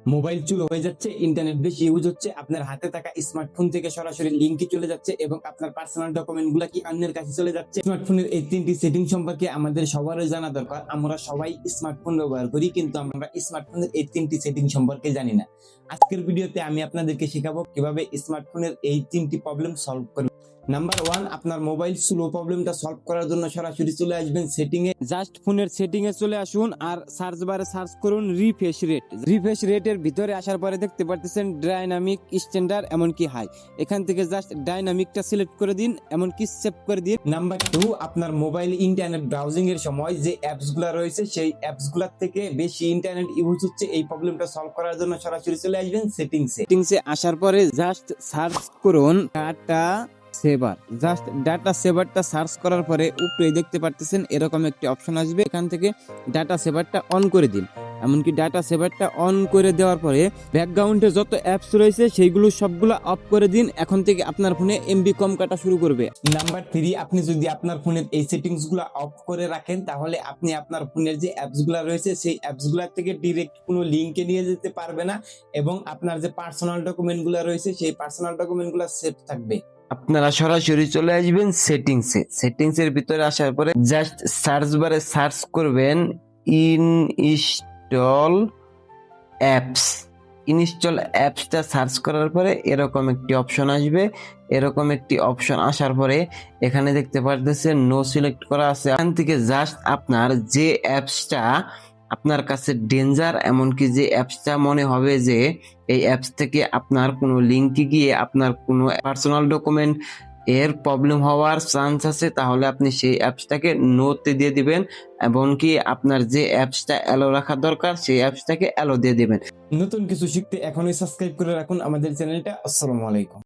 Mobile চুলো হয়ে যাচ্ছে, ইন্টারনেট বেশি ইউজ হচ্ছে, আপনার হাতে থাকা স্মার্টফোন থেকে সরাসরি লিঙ্কে চলে যাচ্ছে এবং আপনার পার্সোনাল ডকুমেন্ট গুলা কি অন্যের কাছে চলে যাচ্ছে। স্মার্টফোনের এই তিনটি সেটিং সম্পর্কে আমাদের সবারই জানা দরকার। আমরা সবাই স্মার্টফোন ব্যবহার করি, কিন্তু আমরা স্মার্টফোনের এই তিনটি সেটিং সম্পর্কে জানি না। আজকের ভিডিওতে আমি আপনাদেরকে শেখাবো কিভাবে স্মার্টফোনের এই তিনটি প্রবলেম সলভ করবে। নাম্বার ওয়ান, আপনার মোবাইল স্লো প্রবলেমটা সলভ করার জন্য সরাসরি চলে আসবেন সেটিং এ। জাস্ট ফোনের সেটিং এ চলে আসুন আর সার্চ বারে সার্চ করুন রিফ্রেশ রেট। রিফ্রেশ রেটের ভিতরে আসার পরে দেখতে পারতেছেন ডাইনামিক, স্ট্যান্ডার্ড, এমনকি হাই। এখান থেকে জাস্ট ডাইনামিকটা সিলেক্ট করে দিন, এমনকি সেভ করে দিন। নাম্বার টু, আপনার মোবাইল ইন্টারনেট ব্রাউজিং এর সময় যে অ্যাপস গুলা রয়েছে সেই অ্যাপস গুলার থেকে বেশি ইন্টারনেট ইউজ হচ্ছে, এই প্রবলেমটা সলভ করার জন্য সরাসরি চলে আসবেন সেটিংসে আসার পরে জাস্ট সার্চ করুন ডাটা সেভার। জাস্ট ডাটা সেভারটা সার্চ করার পরে উপরে দেখতে পারতেছেন এরকম একটি অপশন আসবে, এখান থেকে ডাটা সেভারটা অন করে দিন। এমনকি ডাটা সেভারটা অন করে দেওয়ার পরে ব্যাকগ্রাউন্ডে যত অ্যাপস রয়েছে সেইগুলো সবগুলো অফ করে দিন। এখন থেকে আপনার ফোনে এমবি কম কাটা শুরু করবে। নাম্বার থ্রি, আপনি যদি আপনার ফোনের এই সেটিংস গুলো অফ করে রাখেন তাহলে আপনি আপনার ফোনের যে অ্যাপস গুলো রয়েছে সেই অ্যাপস গুলা থেকে ডিরেক্ট কোনো লিঙ্কে নিয়ে যেতে পারবে না এবং আপনার যে পার্সোনাল ডকুমেন্ট গুলো রয়েছে সেই পার্সোনাল ডকুমেন্ট গুলো সেভ থাকবে। আপনারা সরাসরি চলে আসবেন সেটিংসের ভিতরে আসার পরে জাস্ট সার্চ বারে সার্চ করবেন ইনস্টল অ্যাপস। ইনস্টল অ্যাপসটা সার্চ করার পরে এরকম একটি অপশন আসবে। এরকম একটি অপশন আসার পরে এখানে দেখতে পারতেছেন নো সিলেক্ট করা আছে। এখান থেকে জাস্ট আপনার যে অ্যাপসটা আপনার কাছে ডেঞ্জার, এমনকি যে অ্যাপসটা মনে হবে যে এই অ্যাপস থেকে আপনার কোনো লিঙ্কে গিয়ে আপনার কোনো পার্সোনাল ডকুমেন্ট এর প্রবলেম হওয়ার চান্স আছে, তাহলে আপনি সেই অ্যাপসটাকে নোতে দিয়ে দিবেন। এমনকি আপনার যে অ্যাপসটা অ্যালো রাখা দরকার সেই অ্যাপসটাকে অ্যালো দিয়ে দিবেন। নতুন কিছু শিখতে এখনই সাবস্ক্রাইব করে রাখুন আমাদের চ্যানেলটা। আসসালামু আলাইকুম।